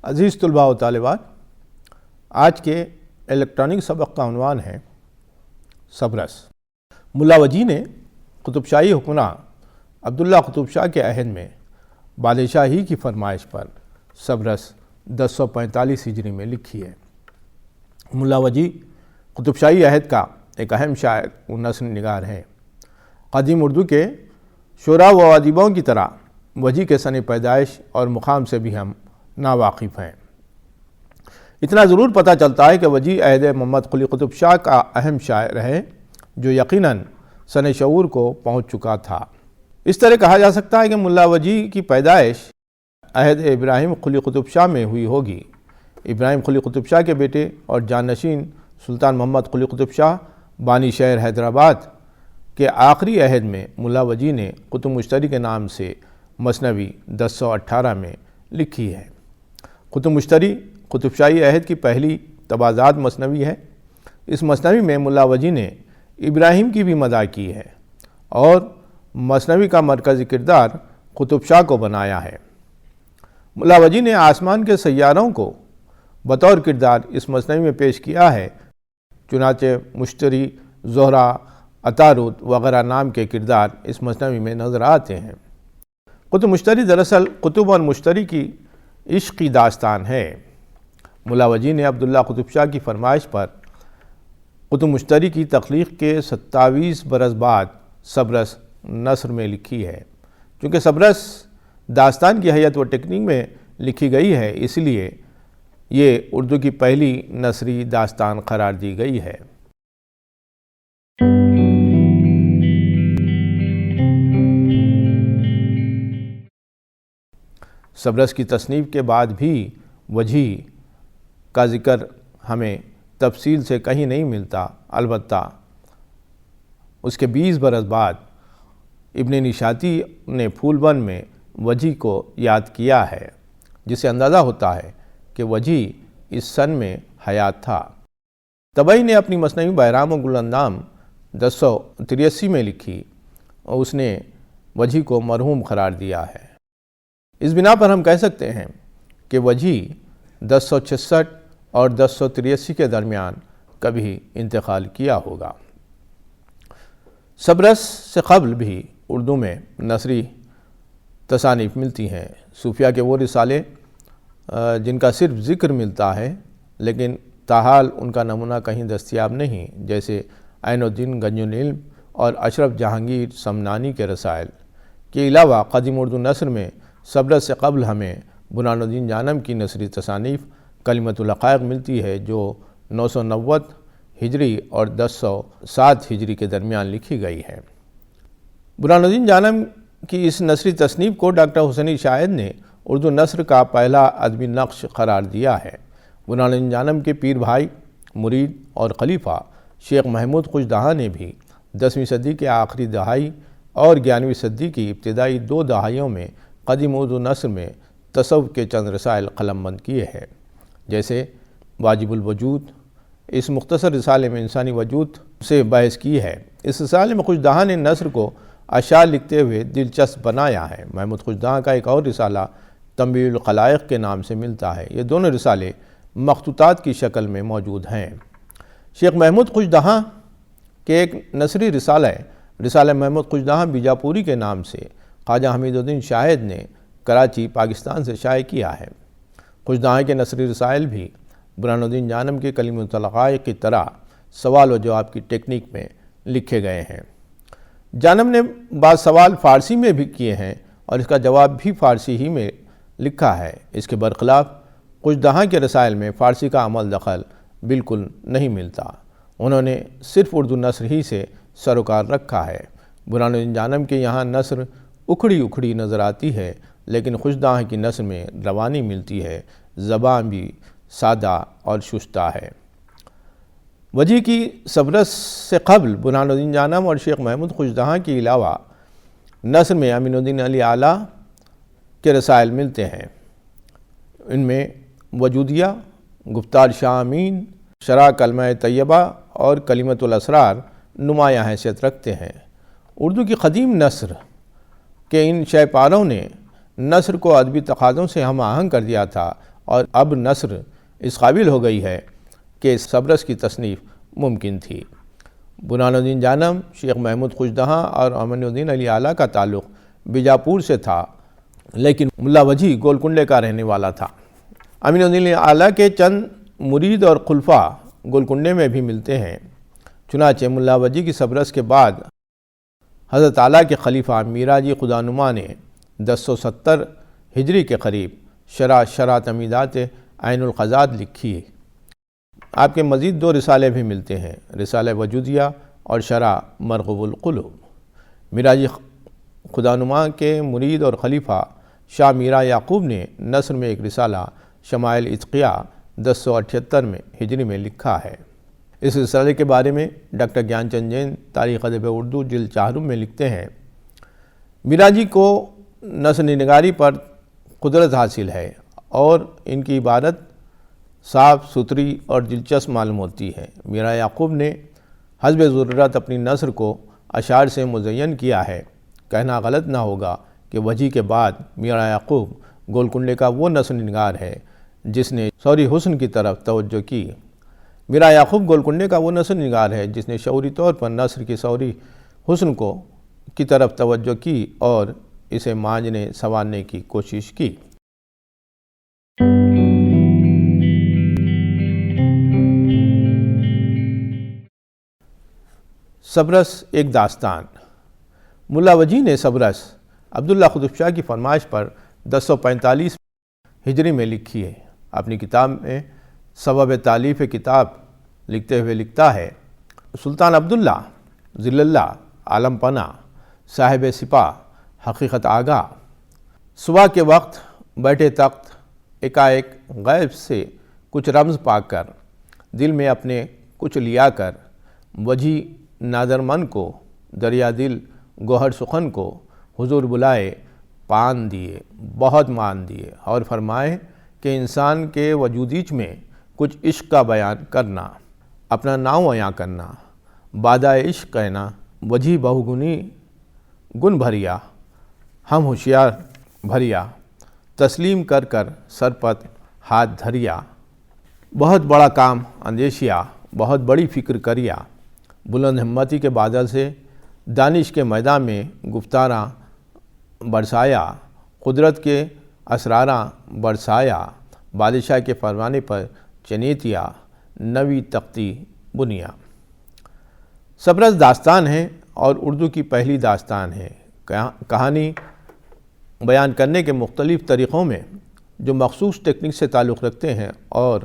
عزیز طلباء و طالبات، آج کے الیکٹرانک سبق کا عنوان ہے سبرس۔ ملا وجی نے قطب شاہی حکمراں عبداللہ قطب شاہ کے عہد میں بادشاہی کی فرمائش پر سبرس 1045 ہجری میں لکھی ہے۔ ملا وجی قطب شاہی عہد کا ایک اہم شاعر و نثر نگار ہے۔ قدیم اردو کے شعراء و ادیبوں کی طرح وجی کے سن پیدائش اور مقام سے بھی ہم ناواقف ہیں۔ اتنا ضرور پتہ چلتا ہے کہ وجی عہد محمد قلی قطب شاہ کا اہم شاعر ہے جو یقیناً سن شعور کو پہنچ چکا تھا۔ اس طرح کہا جا سکتا ہے کہ ملا وجی کی پیدائش عہد ابراہیم قلی قطب شاہ میں ہوئی ہوگی۔ ابراہیم قلی قطب شاہ کے بیٹے اور جانشین سلطان محمد قلی قطب شاہ بانی شہر حیدرآباد کے آخری عہد میں ملا وجی نے قطب مشتری کے نام سے مثنوی 1018 میں لکھی ہے۔ قطب مشتری قطب شاہی عہد کی پہلی تبازات مثنوی ہے۔ اس مثنوی میں ملا وجی نے ابراہیم کی بھی مدح کی ہے اور مثنوی کا مرکزی کردار قطب شاہ کو بنایا ہے۔ ملا وجی نے آسمان کے سیاروں کو بطور کردار اس مثنوی میں پیش کیا ہے، چنانچہ مشتری، زہرہ، عطارد وغیرہ نام کے کردار اس مثنوی میں نظر آتے ہیں۔ قطب مشتری دراصل قطب اور مشتری کی عشقی داستان ہے۔ ملا وجی نے عبداللہ قطب شاہ کی فرمائش پر قطب مشتری کی تخلیق کے 27 برس بعد سبرس نثر میں لکھی ہے۔ چونکہ سبرس داستان کی حیت و ٹیکنیک میں لکھی گئی ہے، اس لیے یہ اردو کی پہلی نثری داستان قرار دی گئی ہے۔ سبرس کی تصنیف کے بعد بھی وجی کا ذکر ہمیں تفصیل سے کہیں نہیں ملتا، البتہ اس کے 20 برس بعد ابن نشاطی نے پھول بن میں وجی کو یاد کیا ہے، جس سے اندازہ ہوتا ہے کہ وجی اس سن میں حیات تھا۔ طبعی نے اپنی مثنوی بہرام و گل اندام 1083 میں لکھی اور اس نے وجی کو مرحوم قرار دیا ہے۔ اس بنا پر ہم کہہ سکتے ہیں کہ وجی 1066 اور 1083 کے درمیان کبھی انتقال کیا ہوگا۔ سبرس سے قبل بھی اردو میں نثری تصانیف ملتی ہیں۔ صوفیہ کے وہ رسالے جن کا صرف ذکر ملتا ہے لیکن تاحال ان کا نمونہ کہیں دستیاب نہیں، جیسے عین الدین گنج العلم اور اشرف جہانگیر سمنانی کے رسائل کے علاوہ قدیم اردو نثر میں سبرس سے قبل ہمیں برہان الدین جانم کی نثری تصانیف کلمۃ الحقائق ملتی ہے جو 990 ہجری اور 1007 ہجری کے درمیان لکھی گئی ہے۔ برہان الدین جانم کی اس نثری تصنیف کو ڈاکٹر حسینی شاہد نے اردو نثر کا پہلا ادبی نقش قرار دیا ہے۔ برہان الدین جانم کے پیر بھائی، مرید اور خلیفہ شیخ محمود خوشدہاں نے بھی 10ویں صدی کے آخری دہائی اور 11ویں صدی کی ابتدائی 2 دہائیوں میں قدیم اردو نثر میں تصوف کے چند رسائل قلم بند کیے ہیں، جیسے واجب الوجود۔ اس مختصر رسالے میں انسانی وجود سے بحث کی ہے۔ اس رسالے میں خوشدہاں نے نثر کو اشعار لکھتے ہوئے دلچسپ بنایا ہے۔ محمود خوشدہاں کا ایک اور رسالہ تنبیہ الخلائق کے نام سے ملتا ہے۔ یہ دونوں رسالے مخطوطات کی شکل میں موجود ہیں۔ شیخ محمود خوشدہاں کے ایک نثری رسالہ محمود خوشدہاں بیجاپوری کے نام سے خواجہ حمید الدین شاہد نے کراچی، پاکستان سے شائع کیا ہے۔ خوشدہاں کے نثری رسائل بھی برہان الدین جانم کے کلمۃ الحقائق کی طرح سوال و جواب کی ٹیکنیک میں لکھے گئے ہیں۔ جانم نے بعض سوال فارسی میں بھی کیے ہیں اور اس کا جواب بھی فارسی ہی میں لکھا ہے۔ اس کے برخلاف خوشدہاں کے رسائل میں فارسی کا عمل دخل بالکل نہیں ملتا۔ انہوں نے صرف اردو نثر ہی سے سروکار رکھا ہے۔ برہان الدین جانم کے یہاں نثر اکھڑی نظر آتی ہے، لیکن خوشدہاں کی نثر میں روانی ملتی ہے، زبان بھی سادہ اور شستہ ہے۔ وجی کی سبرس سے قبل برہان الدین جانم اور شیخ محمود خوشدہاں کے علاوہ نثر میں امین الدین علی اعلیٰ کے رسائل ملتے ہیں۔ ان میں وجودیہ، گفتار شاہ امین، شرح کلمہ طیبہ اور کلمۃ الاسرار نمایاں حیثیت رکھتے ہیں۔ اردو کی قدیم نثر کے ان شہ پاروں نے نثر کو ادبی تقاضوں سے ہم آہنگ کر دیا تھا اور اب نثر اس قابل ہو گئی ہے کہ سبرس کی تصنیف ممکن تھی۔ برہان الدین جانم، شیخ محمود خوشدہاں اور امین الدین علی اعلیٰ کا تعلق بیجاپور سے تھا، لیکن ملا وجی گولکنڈے کا رہنے والا تھا۔ امین الدین علی اعلیٰ کے چند مرید اور خلفاء گولکنڈے میں بھی ملتے ہیں۔ چنانچہ ملا وجی کی سبرس کے بعد حضرت اعلیٰ کے خلیفہ میرا جی خدانما نے 1070 ہجری کے قریب شرح تمیدات عین القضات لکھی۔ آپ کے مزید 2 رسالے بھی ملتے ہیں، رسالہ وجودیہ اور شرح مرغوب القلوب۔ میرا جی خدانما کے مرید اور خلیفہ شاہ میرا یعقوب نے نثر میں ایک رسالہ شمائل اتقیہ 1078 میں ہجری میں لکھا ہے۔ اس رسالے کے بارے میں ڈاکٹر گیان چند جین تاریخ ادب اردو جلد 4 میں لکھتے ہیں، میرا جی کو نثر نگاری پر قدرت حاصل ہے اور ان کی عبارت صاف ستھری اور دلچسپ معلوم ہوتی ہے۔ میرا یعقوب نے حسب ضرورت اپنی نثر کو اشعار سے مزین کیا ہے۔ کہنا غلط نہ ہوگا کہ وجی کے بعد میرا یعقوب گولکنڈے کا وہ نثر نگار ہے جس نے شعوری حسن کی طرف توجہ کی۔ میرا یعقوب گولکنڈے کا وہ نثر نگار ہے جس نے شعوری طور پر نثر کی شعوری حسن کی طرف توجہ کی اور اسے مانجنے سنوارنے کی کوشش کی۔ سبرس ایک داستان۔ ملا وجی نے سبرس عبداللہ قطب شاہ کی فرمائش پر 1045 ہجری میں لکھی ہے۔ اپنی کتاب میں سبب تالیف کتاب لکھتے ہوئے لکھتا ہے، سلطان عبداللہ ذل اللہ عالم پناہ صاحب سپاہ حقیقت آگاہ، صبح کے وقت بیٹھے تخت ایک غیب سے کچھ رمز پا کر دل میں اپنے کچھ لیا کر وجی نادر من کو دریا دل گوہر سخن کو حضور بلائے پان دیے بہت مان دیے اور فرمائے کہ انسان کے وجودیچ میں کچھ عشق کا بیان کرنا، اپنا نام عیاں کرنا، بادہ عشق کہنا، وجی بہگنی گن بھریا، ہم ہوشیار بھریا، تسلیم کر کر سرپت ہاتھ دھریا، بہت بڑا کام اندیشیا، بہت بڑی فکر کریا، بلند ہمتی کے بادل سے دانش کے میدان میں گفتاراں برسایا، قدرت کے اسراراں برسایا، بادشاہ کے فرمانے پر چنیتیا، نوی تختی بنیا۔ سبرس داستان ہے اور اردو کی پہلی داستان ہے۔ کہانی بیان کرنے کے مختلف طریقوں میں جو مخصوص ٹیکنیک سے تعلق رکھتے ہیں اور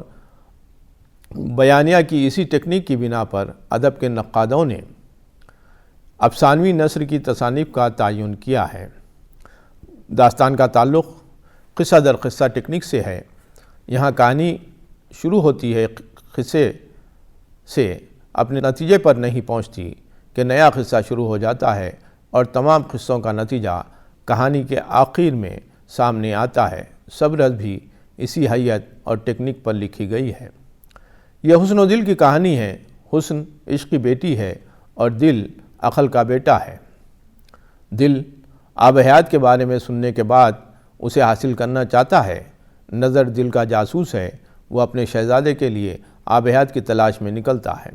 بیانیہ کی اسی ٹیکنیک کی بنا پر ادب کے نقادوں نے افسانوی نثر کی تصانیف کا تعین کیا ہے۔ داستان کا تعلق قصہ در قصہ ٹیکنیک سے ہے۔ یہاں کہانی شروع ہوتی ہے قصے سے، اپنے نتیجے پر نہیں پہنچتی کہ نیا قصہ شروع ہو جاتا ہے اور تمام قصوں کا نتیجہ کہانی کے آخر میں سامنے آتا ہے۔ سبرس بھی اسی حیت اور ٹیکنیک پر لکھی گئی ہے۔ یہ حسن و دل کی کہانی ہے۔ حسن عشق کی بیٹی ہے اور دل عقل کا بیٹا ہے۔ دل آب حیات کے بارے میں سننے کے بعد اسے حاصل کرنا چاہتا ہے۔ نظر دل کا جاسوس ہے، وہ اپنے شہزادے کے لیے آب حیات کی تلاش میں نکلتا ہے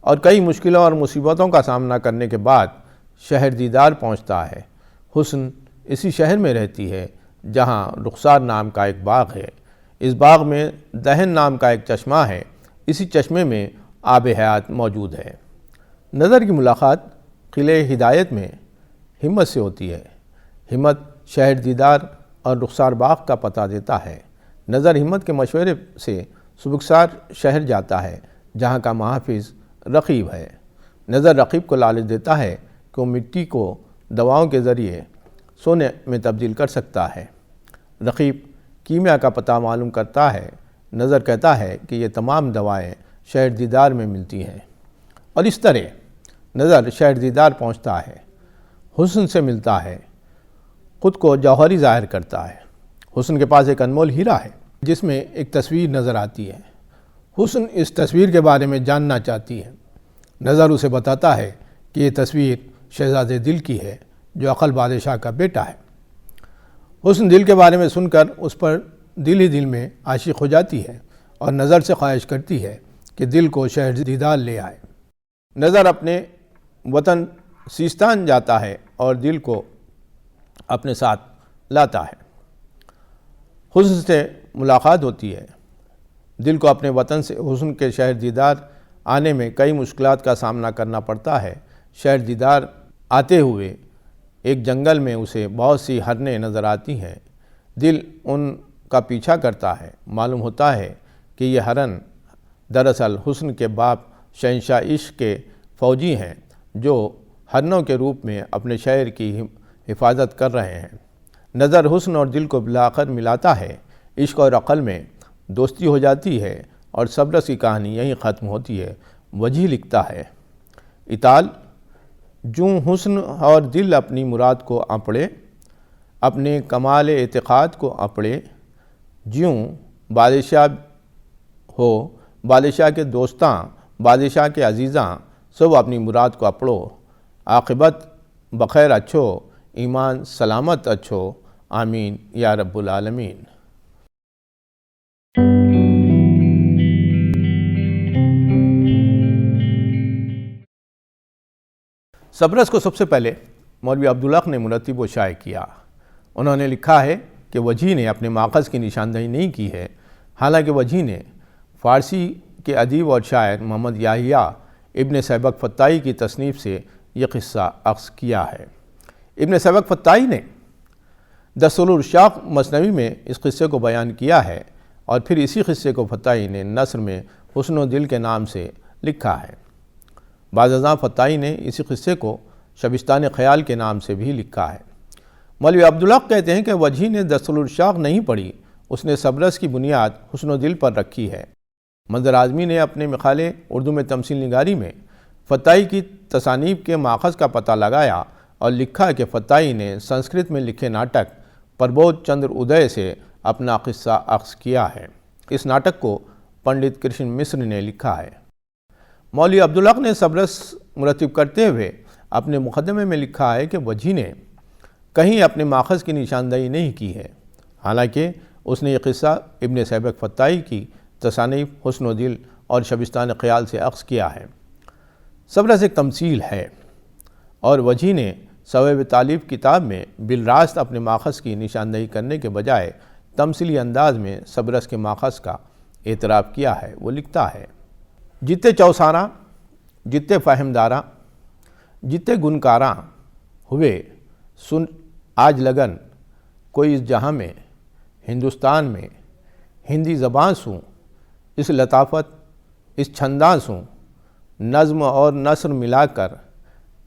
اور کئی مشکلوں اور مصیبتوں کا سامنا کرنے کے بعد شہر دیدار پہنچتا ہے۔ حسن اسی شہر میں رہتی ہے جہاں رخسار نام کا ایک باغ ہے۔ اس باغ میں دہن نام کا ایک چشمہ ہے، اسی چشمے میں آب حیات موجود ہے۔ نظر کی ملاقات قلعہ ہدایت میں ہمت سے ہوتی ہے۔ ہمت شہر دیدار اور رخسار باغ کا پتہ دیتا ہے۔ نظر ہمت کے مشورے سے سبکسار شہر جاتا ہے جہاں کا محافظ رقیب ہے۔ نظر رقیب کو لالچ دیتا ہے کہ وہ مٹی کو دواؤں کے ذریعے سونے میں تبدیل کر سکتا ہے۔ رقیب کیمیا کا پتہ معلوم کرتا ہے۔ نظر کہتا ہے کہ یہ تمام دوائیں شہر دیدار میں ملتی ہیں اور اس طرح نظر شہر دیدار پہنچتا ہے، حسن سے ملتا ہے، خود کو جوہری ظاہر کرتا ہے۔ حسن کے پاس ایک انمول ہیرا ہے جس میں ایک تصویر نظر آتی ہے۔ حسن اس تصویر کے بارے میں جاننا چاہتی ہے۔ نظر اسے بتاتا ہے کہ یہ تصویر شہزادے دل کی ہے جو عقل بادشاہ کا بیٹا ہے۔ حسن دل کے بارے میں سن کر اس پر دل ہی دل میں عاشق ہو جاتی ہے اور نظر سے خواہش کرتی ہے کہ دل کو شہر دیدار لے آئے۔ نظر اپنے وطن سیستان جاتا ہے اور دل کو اپنے ساتھ لاتا ہے۔ حسن سے ملاقات ہوتی ہے۔ دل کو اپنے وطن سے حسن کے شہر دیدار آنے میں کئی مشکلات کا سامنا کرنا پڑتا ہے۔ شہر دیدار آتے ہوئے ایک جنگل میں اسے بہت سی ہرنیں نظر آتی ہیں۔ دل ان کا پیچھا کرتا ہے۔ معلوم ہوتا ہے کہ یہ ہرن دراصل حسن کے باپ شہنشاہ عشق کے فوجی ہیں جو ہرنوں کے روپ میں اپنے شہر کی حفاظت کر رہے ہیں۔ نظر حسن اور دل کو بالآخر ملاتا ہے۔ عشق اور عقل میں دوستی ہو جاتی ہے اور صبرس کی کہانی یہیں ختم ہوتی ہے۔ وجیح لکھتا ہے، اطال جوں حسن اور دل اپنی مراد کو اپڑے، اپنے کمال اعتقاد کو اپڑے، جیوں بادشاہ ہو بادشاہ کے دوستاں، بادشاہ کے عزیزاں، سب اپنی مراد کو اپڑو، عاقبت بخیر اچھو، ایمان سلامت اچھو، آمین یا رب العالمین۔ صبرس کو سب سے پہلے مولوی عبدالحق نے مرتب و شائع کیا۔ انہوں نے لکھا ہے کہ وجیح نے اپنے ماخذ کی نشاندہی نہیں کی ہے، حالانکہ وجیح نے فارسی کے ادیب اور شاعر محمد یحییٰ ابن سبق فتاحی کی تصنیف سے یہ قصہ اخذ کیا ہے۔ ابن سبق فتاحی نے دستورالشاق مثنوی میں اس قصے کو بیان کیا ہے اور پھر اسی قصے کو فتاحی نے نثر میں حسن و دل کے نام سے لکھا ہے۔ بعض ازاں فتاحی نے اسی قصے کو شبستان خیال کے نام سے بھی لکھا ہے۔ مولوی عبدالحق کہتے ہیں کہ وجیح نے دستورالشاق نہیں پڑھی، اس نے صبرس کی بنیاد حسن و دل پر رکھی ہے۔ منظر اعظمی نے اپنے مقالے اردو میں تمثیل نگاری میں فتاحی کی تصانیف کے ماخذ کا پتہ لگایا اور لکھا کہ فتاحی نے سنسکرت میں لکھے ناٹک پربودھ چندر ادے سے اپنا قصہ اخذ کیا ہے۔ اس ناٹک کو پنڈت کرشن مصر نے لکھا ہے۔ مولوی عبدالحق نے صبرس مرتب کرتے ہوئے اپنے مقدمے میں لکھا ہے کہ وجیح نے کہیں اپنے ماخذ کی نشاندہی نہیں کی ہے، حالانکہ اس نے یہ قصہ ابن سبق فتاحی کی تصانیف حسن و دل اور شبستان خیال سے اخذ کیا ہے۔ صبرس ایک تمثیل ہے اور وجیح نے ثواب طالب کتاب میں بالراست اپنے ماخذ کی نشاندہی کرنے کے بجائے تمثیلی انداز میں صبرس کے ماخذ کا اعتراف کیا ہے۔ وہ لکھتا ہے، جتے چوساراں جتے فہمداراں جتے گنکاراں ہوئے سن آج لگن کوئی اس جہاں میں ہندوستان میں ہندی زبان سوں اس لطافت اس چھنداں سوں نظم اور نثر ملا کر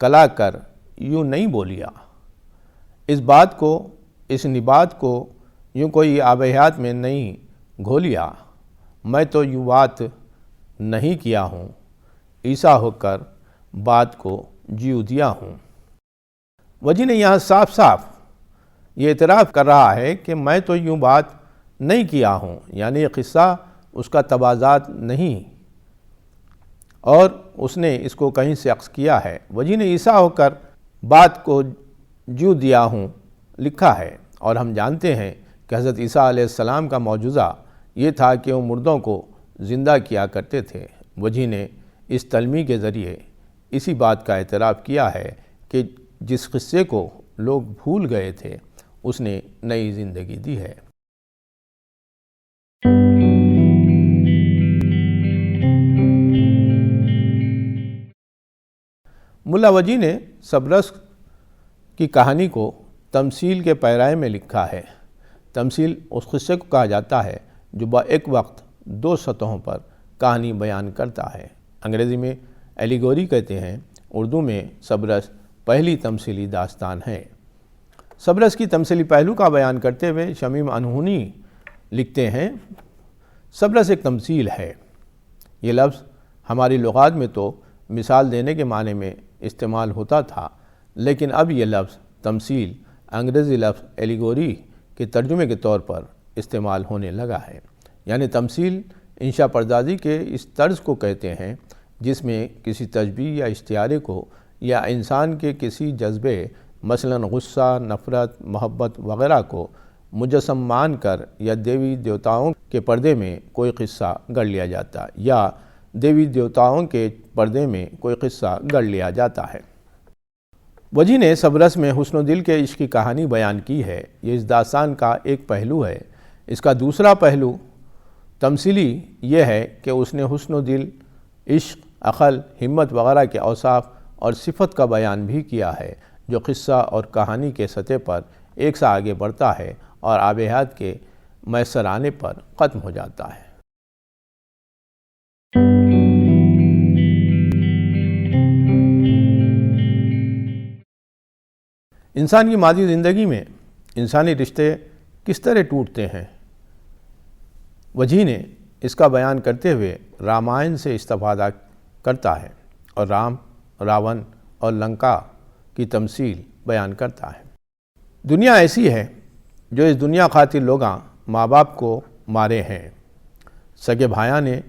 کلا کر یوں نہیں بولیا، اس بات کو اس نبات کو یوں کوئی آب حیات میں نہیں گھولیا، میں تو یوں بات نہیں کیا ہوں، عیسیٰ ہو کر بات کو جیو دیا ہوں۔ وجیح نے یہاں صاف صاف یہ اعتراف کر رہا ہے کہ میں تو یوں بات نہیں کیا ہوں، یعنی یہ قصہ اس کا تبازات نہیں اور اس نے اس کو کہیں سے اخذ کیا ہے۔ وجیح نے عیسیٰ ہو کر بات کو جیو دیا ہوں لکھا ہے، اور ہم جانتے ہیں کہ حضرت عیسیٰ علیہ السلام کا معجزہ یہ تھا کہ وہ مردوں کو زندہ کیا کرتے تھے۔ وجیح نے اس تلمیح کے ذریعے اسی بات کا اعتراف کیا ہے کہ جس قصے کو لوگ بھول گئے تھے اس نے نئی زندگی دی ہے۔ ملا وجیح نے صبرس کی کہانی کو تمثیل کے پیرائے میں لکھا ہے۔ تمثیل اس قصے کو کہا جاتا ہے جو ایک وقت دو سطحوں پر کہانی بیان کرتا ہے۔ انگریزی میں ایلیگوری کہتے ہیں، اردو میں صبرس پہلی تمثیلی داستان ہے۔ صبرس کی تمثیلی پہلو کا بیان کرتے ہوئے شمیم انہونی لکھتے ہیں، صبرس ایک تمثیل ہے۔ یہ لفظ ہماری لغات میں تو مثال دینے کے معنی میں استعمال ہوتا تھا، لیکن اب یہ لفظ تمثیل انگریزی لفظ ایلیگوری کے ترجمے کے طور پر استعمال ہونے لگا ہے۔ یعنی تمثیل انشاء پردازی کے اس طرز کو کہتے ہیں جس میں کسی تشبیہ یا اشتعارے کو یا انسان کے کسی جذبے مثلاً غصہ، نفرت، محبت وغیرہ کو مجسم مان کر یا دیوی دیوتاؤں کے پردے میں کوئی قصہ گڑھ لیا جاتا یا دیوی دیوتاؤں کے پردے میں کوئی قصہ گڑھ لیا جاتا ہے۔ وجی نے سبرس میں حسن و دل کے عشق کی کہانی بیان کی ہے۔ یہ اس داستان کا ایک پہلو ہے۔ اس کا دوسرا پہلو تمثیلی یہ ہے کہ اس نے حسن و دل، عشق، عقل، ہمت وغیرہ کے اوصاف اور صفت کا بیان بھی کیا ہے جو قصہ اور کہانی کے سطح پر ایک سا آگے بڑھتا ہے اور آب حیات کے میسر آنے پر ختم ہو جاتا ہے۔ انسان کی ماضی زندگی میں انسانی رشتے کس طرح ٹوٹتے ہیں، وجی نے اس کا بیان کرتے ہوئے رامائن سے استفادہ کرتا ہے اور رام، راون اور لنکا کی تمثیل بیان کرتا ہے۔ دنیا ایسی ہے جو اس دنیا خاطر لوگاں ماں باپ کو مارے ہیں، سگے بھائیاں نے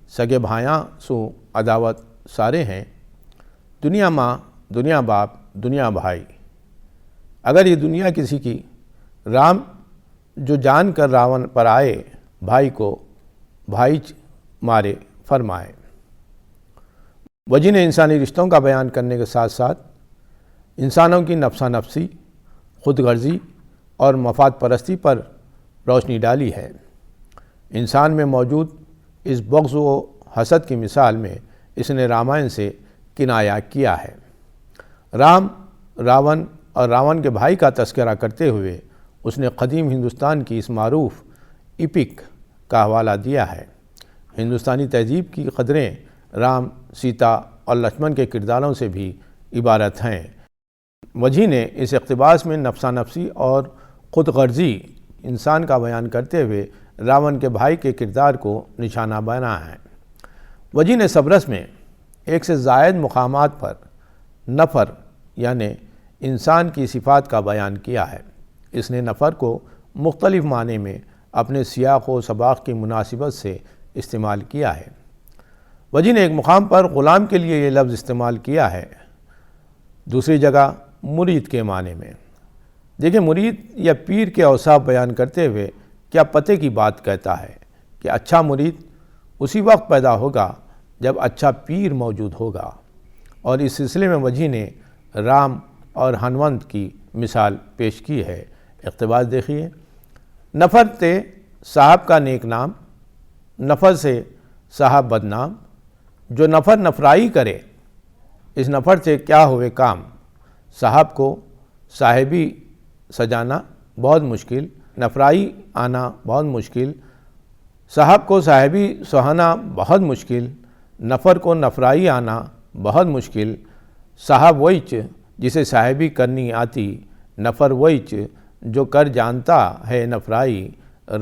سگے بھائیاں سو عداوت سارے ہیں، دنیا ماں، دنیا باپ، دنیا بھائی۔ اگر یہ دنیا کسی کی، رام جو جان کر راون پر آئے، بھائی کو بھائی مارے فرمائے۔ وجی نے انسانی رشتوں کا بیان کرنے کے ساتھ ساتھ انسانوں کی نفسا نفسی، خود غرضی اور مفاد پرستی پر روشنی ڈالی ہے۔ انسان میں موجود اس بغض و حسد کی مثال میں اس نے رامائن سے کنایا کیا ہے۔ رام، راون اور راون کے بھائی کا تذکرہ کرتے ہوئے اس نے قدیم ہندوستان کی اس معروف ایپک کا حوالہ دیا ہے۔ ہندوستانی تہذیب کی قدریں رام، سیتا اور لکشمن کے کرداروں سے بھی عبارت ہیں۔ وجی نے اس اقتباس میں نفسا نفسی اور خود غرضی انسان کا بیان کرتے ہوئے راون کے بھائی کے کردار کو نشانہ بنایا ہے۔ وجی نے سبرس میں ایک سے زائد مقامات پر نفر یعنی انسان کی صفات کا بیان کیا ہے۔ اس نے نفر کو مختلف معنی میں اپنے سیاق و سباق کی مناسبت سے استعمال کیا ہے۔ وجی نے ایک مقام پر غلام کے لیے یہ لفظ استعمال کیا ہے، دوسری جگہ مرید کے معنی میں۔ دیکھیں، مرید یا پیر کے اوصاف بیان کرتے ہوئے کیا پتے کی بات کہتا ہے کہ اچھا مرید اسی وقت پیدا ہوگا جب اچھا پیر موجود ہوگا، اور اس سلسلے میں وجی نے رام اور ہنونت کی مثال پیش کی ہے۔ اقتباس دیکھیے، نفر تے صاحب کا نیک نام، نفر سے صاحب بدنام، جو نفر نفرائی کرے اس نفر سے کیا ہوئے کام، صاحب کو صاحبی سجانا بہت مشکل، نفرائی آنا بہت مشکل، صاحب کو صاحبی سہانا بہت مشکل، نفر کو نفرائی آنا بہت مشکل، صاحب وہیچ جسے صاحبی کرنی آتی، نفر وہیچ جو کر جانتا ہے نفرائی،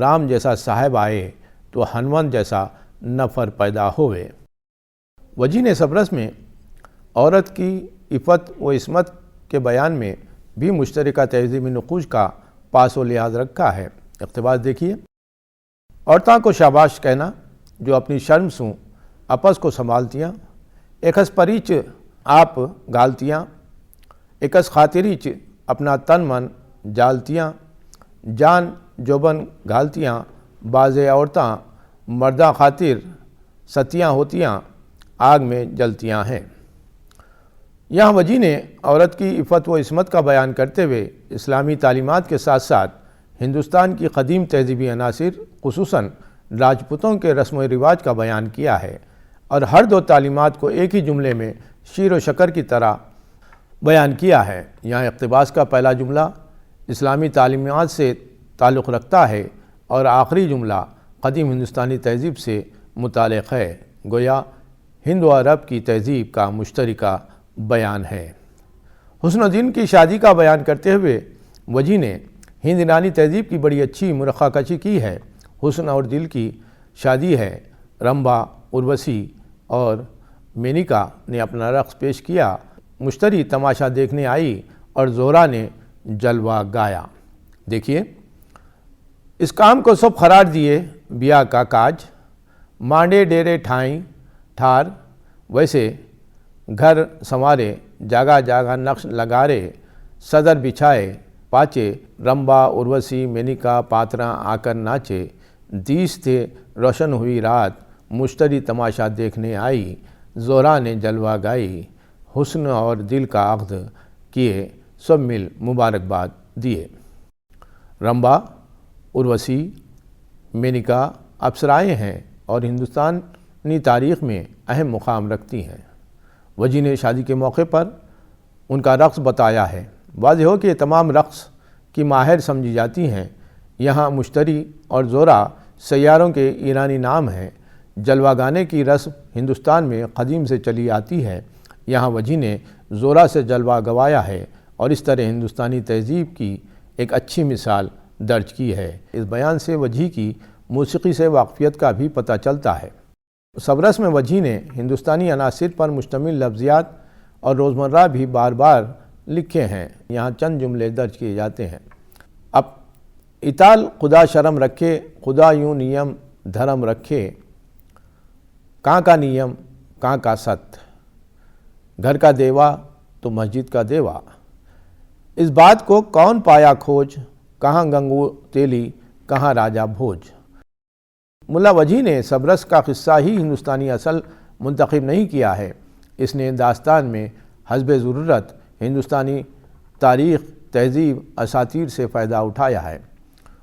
رام جیسا صاحب آئے تو ہنونت جیسا نفر پیدا ہوئے۔ وجی نے سبرس میں عورت کی عفت و عصمت کے بیان میں بھی مشترکہ تہذیبی نقوش کا پاس و لحاظ رکھا ہے۔ اقتباس دیکھیے، عورتاں کو شاباش کہنا جو اپنی شرم سوں اپس کو سنبھالتیاں، ایکس پریچ آپ گالتیاں، ایکس خاطریچ اپنا تن من جالتیاں، جان جوبن گھالتیاں، بعض عورتاں مردہ خاطر ستیاں ہوتیاں، آگ میں جلتیاں ہیں۔ یہاں وجی نے عورت کی عفت و عصمت کا بیان کرتے ہوئے اسلامی تعلیمات کے ساتھ ساتھ ہندوستان کی قدیم تہذیبی عناصر خصوصاً راجپوتوں کے رسم و رواج کا بیان کیا ہے، اور ہر دو تعلیمات کو ایک ہی جملے میں شیر و شکر کی طرح بیان کیا ہے۔ یہاں اقتباس کا پہلا جملہ اسلامی تعلیمات سے تعلق رکھتا ہے اور آخری جملہ قدیم ہندوستانی تہذیب سے متعلق ہے، گویا ہند و عرب کی تہذیب کا مشترکہ بیان ہے۔ حسن و دین کی شادی کا بیان کرتے ہوئے وجی نے ہند ایرانی تہذیب کی بڑی اچھی مرقع کشی کی ہے۔ حسن اور دل کی شادی ہے، رمبا، اروسی اور مینیکا نے اپنا رقص پیش کیا، مشتری تماشا دیکھنے آئی اور زہرا نے جلوہ گایا۔ دیکھیے، اس کام کو سب قرار دیے بیاہ کا کاج، مانڈے ڈیرے ٹھائیں ٹھار، ویسے گھر سنوارے جاگا جاگا نقش لگارے، صدر بچھائے پاچے رمبا اروسی مینیکا پاتراں آ کر ناچے، دیس تھے روشن ہوئی رات، مشتری تماشا دیکھنے آئی، زہرا نے جلوہ گائی، حسن اور دل کا عقد کیے، سب مل مبارکباد دیے۔ رمبا، اروسی، مینیکا اپسرائیں ہیں اور ہندوستانی تاریخ میں اہم مقام رکھتی ہیں۔ وجی نے شادی کے موقع پر ان کا رقص بتایا ہے۔ واضح ہو کہ یہ تمام رقص کی ماہر سمجھی جاتی ہیں۔ یہاں مشتری اور زہرا سیاروں کے ایرانی نام ہیں۔ جلوہ گانے کی رسم ہندوستان میں قدیم سے چلی آتی ہے۔ یہاں وجی نے زہرا سے جلوہ گوایا ہے اور اس طرح ہندوستانی تہذیب کی ایک اچھی مثال درج کی ہے۔ اس بیان سے وجی کی موسیقی سے واقفیت کا بھی پتہ چلتا ہے۔ سبرس میں وجی نے ہندوستانی عناصر پر مشتمل لفظیات اور روزمرہ بھی بار بار لکھے ہیں۔ یہاں چند جملے درج کیے جاتے ہیں۔ اب اطال خدا شرم رکھے، خدا یوں نیم دھرم رکھے، کہاں کا نیم کہاں کا ست، گھر کا دیوا تو مسجد کا دیوا، اس بات کو کون پایا کھوج، کہاں گنگو تیلی کہاں راجہ بھوج۔ ملا وجی نے سبرس کا قصہ ہی ہندوستانی اصل منتخب نہیں کیا ہے، اس نے داستان میں حسب ضرورت ہندوستانی تاریخ، تہذیب، اساطیر سے فائدہ اٹھایا ہے۔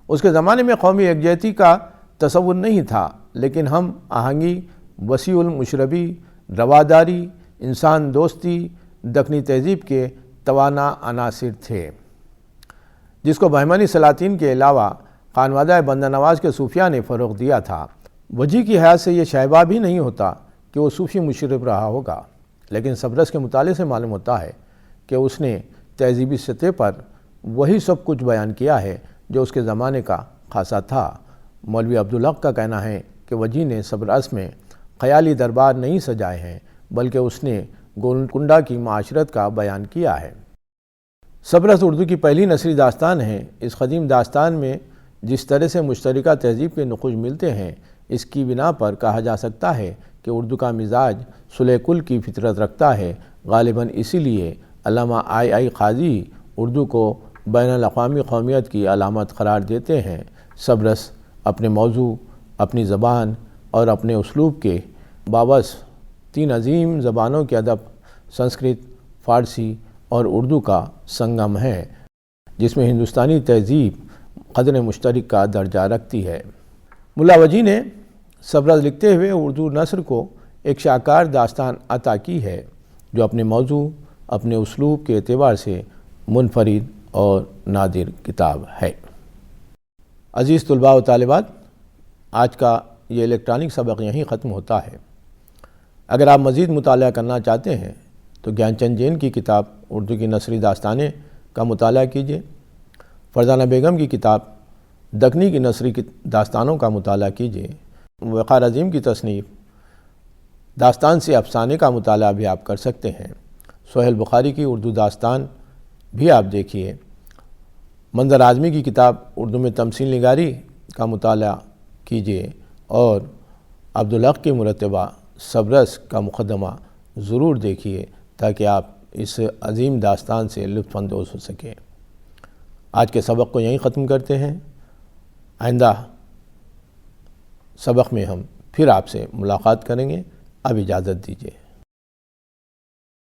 اس کے زمانے میں قومی یکجہتی کا تصور نہیں تھا، لیکن ہم آہنگی، وسیع المشربی، رواداری، انسان دوستی دکنی تہذیب کے توانا عناصر تھے، جس کو بہمنی سلاطین کے علاوہ خانوادہ بندہ نواز کے صوفیہ نے فروغ دیا تھا۔ وجی کی حیات سے یہ شائبہ بھی نہیں ہوتا کہ وہ صوفی مشرب رہا ہوگا، لیکن سبرس کے مطالعے سے معلوم ہوتا ہے کہ اس نے تہذیبی سطح پر وہی سب کچھ بیان کیا ہے جو اس کے زمانے کا خاصا تھا۔ مولوی عبدالحق کا کہنا ہے کہ وجی نے سبرس میں خیالی دربار نہیں سجائے ہیں، بلکہ اس نے گولکنڈہ کی معاشرت کا بیان کیا ہے۔ سبرس اردو کی پہلی نثری داستان ہے۔ اس قدیم داستان میں جس طرح سے مشترکہ تہذیب کے نقوش ملتے ہیں، اس کی بنا پر کہا جا سکتا ہے کہ اردو کا مزاج صلح کل کی فطرت رکھتا ہے۔ غالباً اسی لیے علامہ آئی قاضی اردو کو بین الاقوامی قومیت کی علامت قرار دیتے ہیں۔ سبرس اپنے موضوع، اپنی زبان اور اپنے اسلوب کے باعث تین عظیم زبانوں کے ادب سنسکرت، فارسی اور اردو کا سنگم ہے، جس میں ہندوستانی تہذیب قدر مشترک کا درجہ رکھتی ہے۔ ملا وجی نے سبرس لکھتے ہوئے اردو نثر کو ایک شاہکار داستان عطا کی ہے، جو اپنے موضوع، اپنے اسلوب کے اعتبار سے منفرد اور نادر کتاب ہے۔ عزیز طلباء و طالبات، آج کا یہ الیکٹرانک سبق یہیں ختم ہوتا ہے۔ اگر آپ مزید مطالعہ کرنا چاہتے ہیں تو گیان چند جین کی کتاب اردو کی نثری داستانیں کا مطالعہ کیجیے، فرزانہ بیگم کی کتاب دکنی کی نثری داستانوں کا مطالعہ کیجیے، وقار عظیم کی تصنیف داستان سے افسانے کا مطالعہ بھی آپ کر سکتے ہیں، سہیل بخاری کی اردو داستان بھی آپ دیکھیے، منظر اعظمی کی کتاب اردو میں تمثیل نگاری کا مطالعہ کیجیے، اور عبدالحق کی مرتبہ سبرس کا مقدمہ ضرور دیکھیے تاکہ آپ اس عظیم داستان سے لطف اندوز ہو سکیں۔ آج کے سبق کو یہیں ختم کرتے ہیں۔ آئندہ سبق میں ہم پھر آپ سے ملاقات کریں گے۔ اب اجازت دیجیے۔